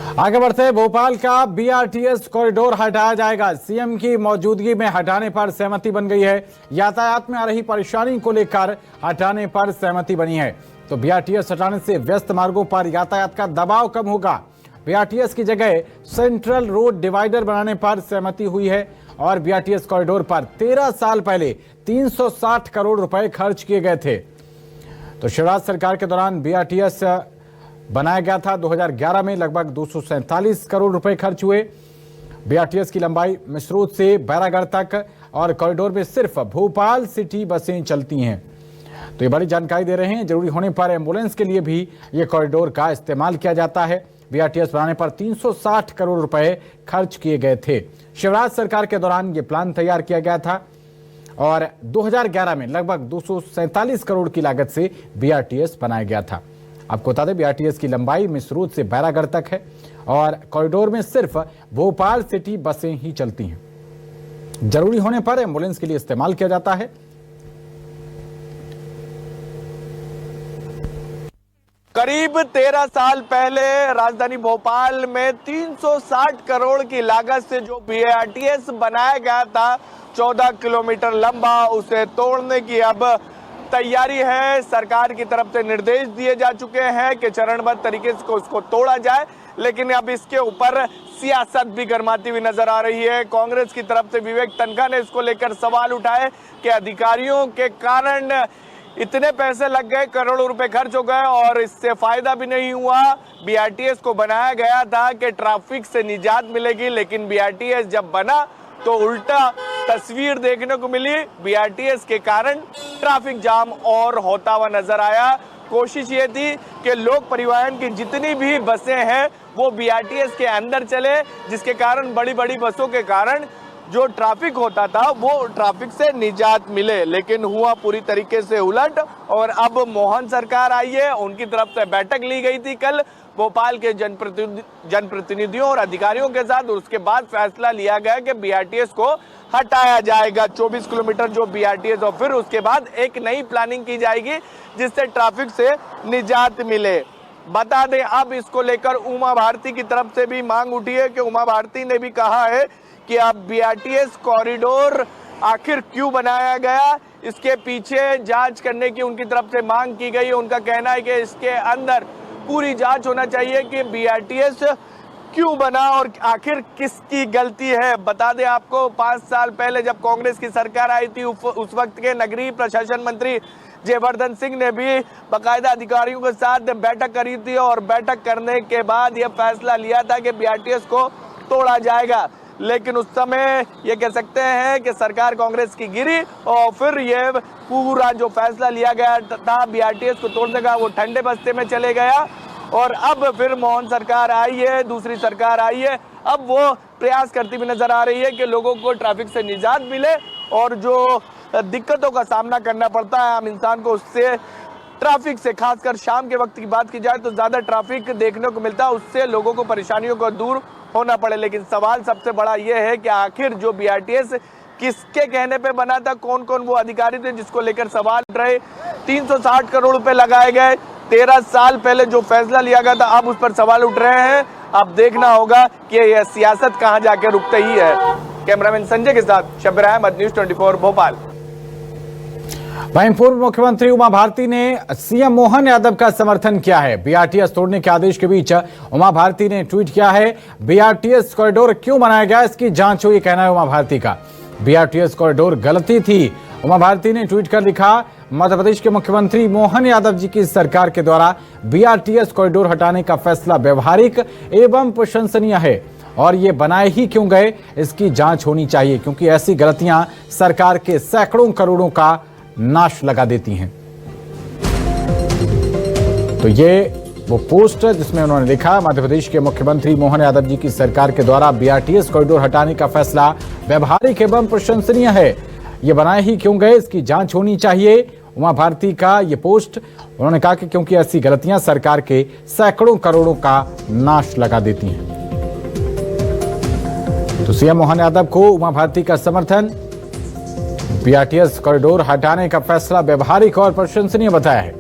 आगे बढ़ते हैं। भोपाल का बीआरटीएस कॉरिडोर हटाया जाएगा। सीएम की मौजूदगी में हटाने पर सहमति बन गई है। यातायात में आ रही परेशानी को लेकर हटाने पर सहमति बनी है। तो बीआरटीएस हटाने से व्यस्त मार्गों पर यातायात का दबाव कम होगा। बीआरटीएस की जगह सेंट्रल रोड डिवाइडर बनाने पर सहमति हुई है और बीआरटीएस कॉरिडोर पर 13 साल पहले 360 करोड़ रुपए खर्च किए गए थे। तो शिवराज सरकार के दौरान बीआरटीएस बनाया गया था। 2011 में लगभग 247 करोड़ रुपए खर्च हुए। बीआरटीएस की लंबाई मिसरोद से बैरागढ़ तक और कॉरिडोर में सिर्फ भोपाल सिटी बसें चलती हैं। तो ये बड़ी जानकारी दे रहे हैं। जरूरी होने पर एम्बुलेंस के लिए भी ये कॉरिडोर का इस्तेमाल किया जाता है। बीआरटीएस बनाने पर 360 करोड़ रुपए खर्च किए गए थे। शिवराज सरकार के दौरान ये प्लान तैयार किया गया था और 2011 में लगभग 247 करोड़ की लागत से बीआरटीएस बनाया गया था। आपको बता दें, बीआरटीएस की लंबाई मिसरोद से बैरागढ़ तक है और कॉरिडोर में सिर्फ भोपाल सिटी बसें ही चलती हैं। जरूरी होने पर एम्बुलेंस के लिए इस्तेमाल किया जाता है। करीब 13 साल पहले राजधानी भोपाल में 360 करोड़ की लागत से जो बीआरटीएस बनाया गया था 14 किलोमीटर लंबा, उसे तोड़ने की अब तैयारी है। सरकार की तरफ से निर्देश दिए जा चुके हैं कि चरणबद्ध तरीके से उसको तोड़ा जाए, लेकिन अब इसके ऊपर सियासत भी गरमाती हुई नजर आ रही है। कांग्रेस की तरफ से विवेक तनखा ने इसको लेकर सवाल उठाए कि अधिकारियों के कारण इतने पैसे लग गए, करोड़ों रुपए खर्च हो गए और इससे फायदा भी नहीं हुआ। बीआरटीएस को बनाया गया था कि ट्रैफिक से निजात मिलेगी, लेकिन बीआरटीएस जब बना तो उल्टा तस्वीर देखने को मिली। बीआरटीएस के कारण ट्रैफिक जाम और होता हुआ नजर आया। कोशिश ये थी कि लोक परिवहन की जितनी भी बसें हैं वो बीआरटीएस के अंदर चले, जिसके कारण बड़ी बड़ी बसों के कारण जो ट्रैफिक होता था वो ट्रैफिक से निजात मिले, लेकिन हुआ पूरी तरीके से उलट। और अब मोहन सरकार आई है, उनकी तरफ से बैठक ली गई थी कल भोपाल के जनप्रतिनिधियों और अधिकारियों के साथ। उसके बाद फैसला लिया गया कि बीआरटीएस को हटाया जाएगा 24 किलोमीटर जो बीआरटीएस, और फिर उसके बाद एक नई प्लानिंग की जाएगी जिससे ट्रैफिक से निजात मिले। बता दें, अब इसको लेकर उमा भारती की तरफ से भी मांग उठी है कि उमा भारती ने भी कहा है कि अब बीआरटीएस कॉरिडोर आखिर क्यों बनाया गया, इसके पीछे जांच करने की उनकी तरफ से मांग की गई है। उनका कहना है कि इसके अंदर पूरी जांच होना चाहिए कि बीआरटीएस क्यों बना और आखिर किसकी गलती है। बता दें आपको, 5 साल पहले जब कांग्रेस की सरकार आई थी, उस वक्त के नगरीय प्रशासन मंत्री जयवर्धन सिंह ने भी बाकायदा अधिकारियों के साथ बैठक करी थी और बैठक करने के बाद यह फैसला लिया था कि बीआरटीएस को तोड़ा जाएगा। लेकिन उस समय ये कह सकते हैं कि सरकार कांग्रेस की गिरी और फिर ये पूरा जो फैसला लिया गया था बीआरटीएस को तोड़ने का, वो ठंडे बस्ते में चले गया। और अब फिर मोहन सरकार आई है, दूसरी सरकार आई है, अब वो प्रयास करती हुई नजर आ रही है कि लोगों को ट्रैफिक से निजात मिले और जो दिक्कतों का सामना करना पड़ता है आम इंसान को, उससे ट्रैफिक से, खासकर शाम के वक्त की बात की जाए तो ज्यादा ट्रैफिक देखने को मिलता है, उससे लोगों को परेशानियों को दूर होना पड़े। लेकिन सवाल सबसे बड़ा यह है कि आखिर जो बीआरटीएस किसके कहने पे बना था, कौन कौन वो अधिकारी थे जिसको लेकर सवाल उठ रहे। 360 करोड़ रुपए लगाए गए, 13 साल पहले जो फैसला लिया गया था, अब उस पर सवाल उठ रहे हैं। अब देखना होगा कि यह सियासत कहां जाके रुकते ही है। कैमरामैन संजय के साथ शब्बीर अहमद, न्यूज़ 24 भोपाल। वहीं पूर्व मुख्यमंत्री उमा भारती ने सीएम मोहन यादव का समर्थन किया है। बीआरटीएस तोड़ने के आदेश के बीच उमा भारती ने ट्वीट किया है, बीआरटीएस कॉरिडोर क्यों बनाया गया इसकी जांच हुई, कहना है उमा भारती का। बीआरटीएस कॉरिडोर गलती थी, उमा भारती ने ट्वीट कर लिखा, मध्य प्रदेश के मुख्यमंत्री मोहन यादव जी की सरकार के द्वारा बीआरटीएस कॉरिडोर हटाने का फैसला व्यवहारिक एवं प्रशंसनीय है और ये बनाए ही क्यों गए इसकी जांच होनी चाहिए, क्योंकि ऐसी गलतियां सरकार के सैकड़ों करोड़ों का नाश लगा देती हैं। तो ये वो पोस्ट जिसमें उन्होंने लिखा, मध्य प्रदेश के मुख्यमंत्री मोहन यादव जी की सरकार के द्वारा बीआरटीएस कॉरिडोर हटाने का फैसला व्यवहारिक एवं प्रशंसनीय है, ये बनाए ही क्यों गए इसकी जांच होनी चाहिए। उमा भारती का ये पोस्ट, उन्होंने कहा कि क्योंकि ऐसी गलतियां सरकार के सैकड़ों करोड़ों का नाश लगा देती हैं। तो सीएम मोहन यादव को उमा भारती का समर्थन, बीआरटीएस कॉरिडोर हटाने का फैसला व्यवहारिक और प्रशंसनीय बताया है।